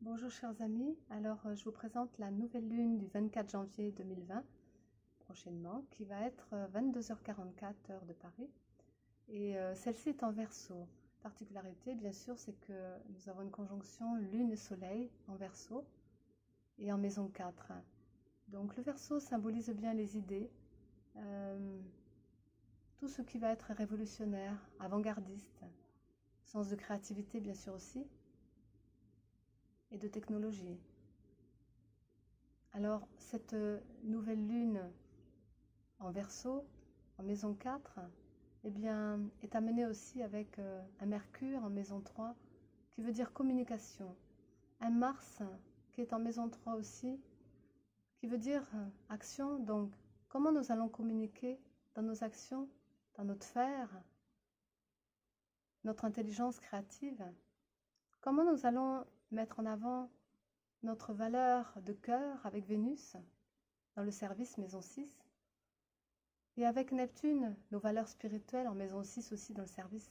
Bonjour chers amis, alors je vous présente la nouvelle lune du 24 janvier 2020 prochainement qui va être 22h44 heure de Paris et celle-ci est en Verseau. Particularité bien sûr c'est que nous avons une conjonction lune et soleil en Verseau et en maison 4. Donc le Verseau symbolise bien les idées, tout ce qui va être révolutionnaire, avant-gardiste, sens de créativité bien sûr aussi, et de technologie. Alors, cette nouvelle lune en Verseau, en maison 4, eh bien, est amenée aussi avec un Mercure en maison 3, qui veut dire communication. Un Mars qui est en maison 3 aussi, qui veut dire action. Donc, comment nous allons communiquer dans nos actions, dans notre faire, notre intelligence créative? Comment nous allons mettre en avant notre valeur de cœur avec Vénus dans le service maison 6 et avec Neptune, nos valeurs spirituelles en maison 6 aussi dans le service.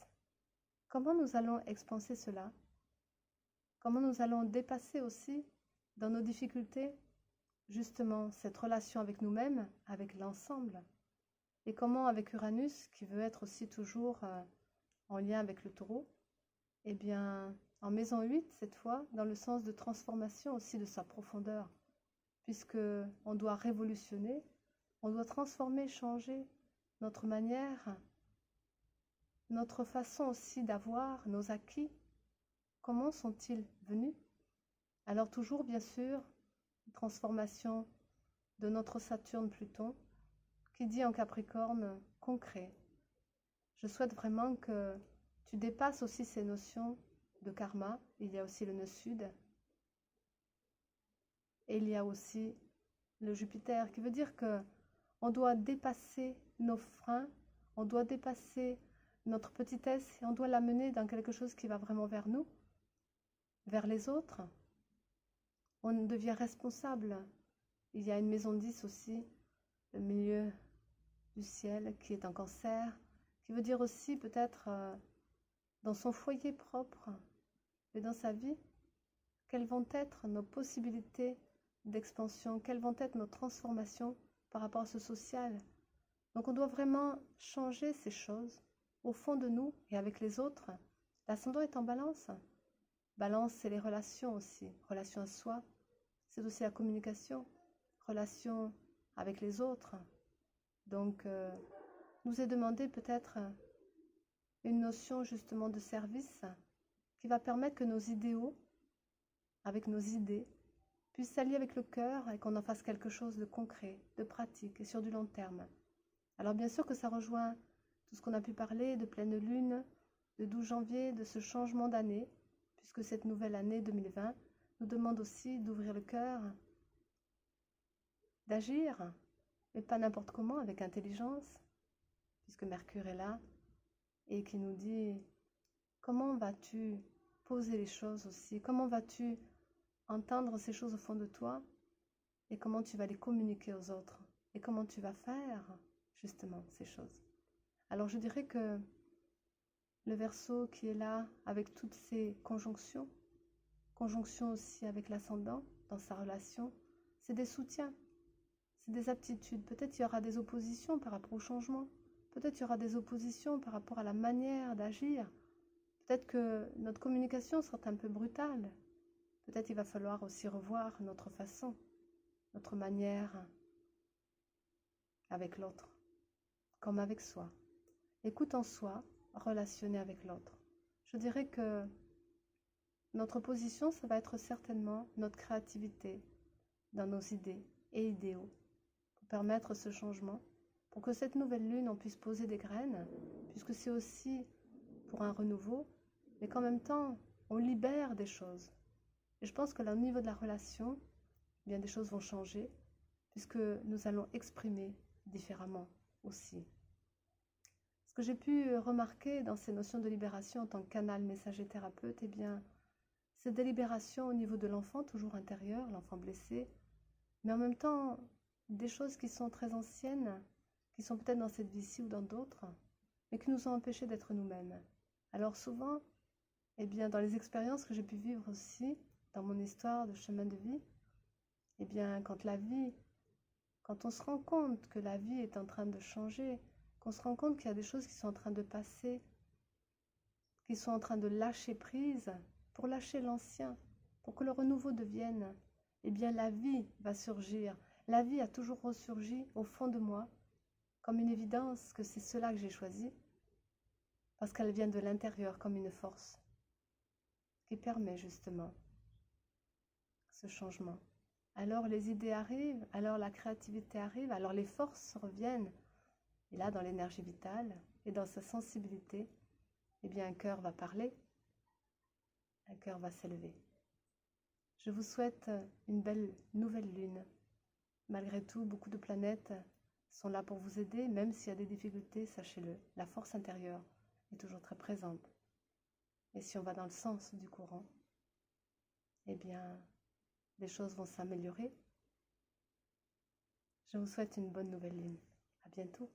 Comment nous allons expanser cela? Comment nous allons dépasser aussi dans nos difficultés justement cette relation avec nous-mêmes, avec l'ensemble? Et comment avec Uranus qui veut être aussi toujours en lien avec le taureau, eh bien en maison 8 cette fois dans le sens de transformation aussi de sa profondeur, puisque on doit révolutionner, on doit transformer, changer notre manière, notre façon aussi d'avoir nos acquis. Comment sont-ils venus? Alors toujours bien sûr, transformation de notre Saturne-Pluton, qui dit en Capricorne concret. Je souhaite vraiment que tu dépasses aussi ces notions de karma. Il y a aussi le nœud sud. Et il y a aussi le Jupiter, qui veut dire que on doit dépasser nos freins, on doit dépasser notre petitesse et on doit l'amener dans quelque chose qui va vraiment vers nous, vers les autres. On devient responsable. Il y a une maison 10 aussi, le milieu du ciel, qui est en Cancer, qui veut dire aussi peut-être dans son foyer propre et dans sa vie, quelles vont être nos possibilités d'expansion, quelles vont être nos transformations par rapport à ce social. Donc on doit vraiment changer ces choses au fond de nous et avec les autres. L'ascendant est en Balance. Balance, c'est les relations aussi. Relation à soi, c'est aussi la communication. Relation avec les autres. Donc, nous est demandé peut-être une notion justement de service qui va permettre que nos idéaux, avec nos idées, puissent s'allier avec le cœur et qu'on en fasse quelque chose de concret, de pratique et sur du long terme. Alors bien sûr que ça rejoint tout ce qu'on a pu parler de pleine lune, de 12 janvier, de ce changement d'année, puisque cette nouvelle année 2020 nous demande aussi d'ouvrir le cœur, d'agir, mais pas n'importe comment, avec intelligence, puisque Mercure est là, et qui nous dit comment vas-tu poser les choses aussi, comment vas-tu entendre ces choses au fond de toi, et comment tu vas les communiquer aux autres, et comment tu vas faire justement ces choses. Alors je dirais que le Verseau qui est là avec toutes ces conjonctions, conjonction aussi avec l'ascendant dans sa relation, c'est des soutiens, c'est des aptitudes. Peut-être il y aura des oppositions par rapport au changement, peut-être il y aura des oppositions par rapport à la manière d'agir, peut-être que notre communication sera un peu brutale, peut-être il va falloir aussi revoir notre façon, notre manière avec l'autre, comme avec soi. Écoute en soi, relationner avec l'autre. Je dirais que notre position, ça va être certainement notre créativité dans nos idées et idéaux pour permettre ce changement, pour que cette nouvelle lune, on puisse poser des graines, puisque c'est aussi pour un renouveau, mais qu'en même temps, on libère des choses. Et je pense que là, au niveau de la relation, eh bien des choses vont changer, puisque nous allons exprimer différemment aussi. Ce que j'ai pu remarquer dans ces notions de libération en tant que canal messager thérapeute, eh bien, c'est des libérations au niveau de l'enfant, toujours intérieur, l'enfant blessé, mais en même temps, des choses qui sont très anciennes, qui sont peut-être dans cette vie-ci ou dans d'autres, mais qui nous ont empêchés d'être nous-mêmes. Alors souvent, eh bien, dans les expériences que j'ai pu vivre aussi, dans mon histoire de chemin de vie, eh bien, quand on se rend compte que la vie est en train de changer, qu'on se rend compte qu'il y a des choses qui sont en train de passer, qui sont en train de lâcher prise, pour lâcher l'ancien, pour que le renouveau devienne, eh bien, la vie va surgir. La vie a toujours ressurgi au fond de moi, comme une évidence que c'est cela que j'ai choisi, parce qu'elle vient de l'intérieur comme une force, qui permet justement ce changement. Alors les idées arrivent, alors la créativité arrive, alors les forces reviennent. Et là, dans l'énergie vitale et dans sa sensibilité, eh bien un cœur va parler, un cœur va s'élever. Je vous souhaite une belle nouvelle lune. Malgré tout, beaucoup de planètes sont là pour vous aider, même s'il y a des difficultés, sachez-le. La force intérieure est toujours très présente. Et si on va dans le sens du courant, eh bien, les choses vont s'améliorer. Je vous souhaite une bonne nouvelle lune. À bientôt.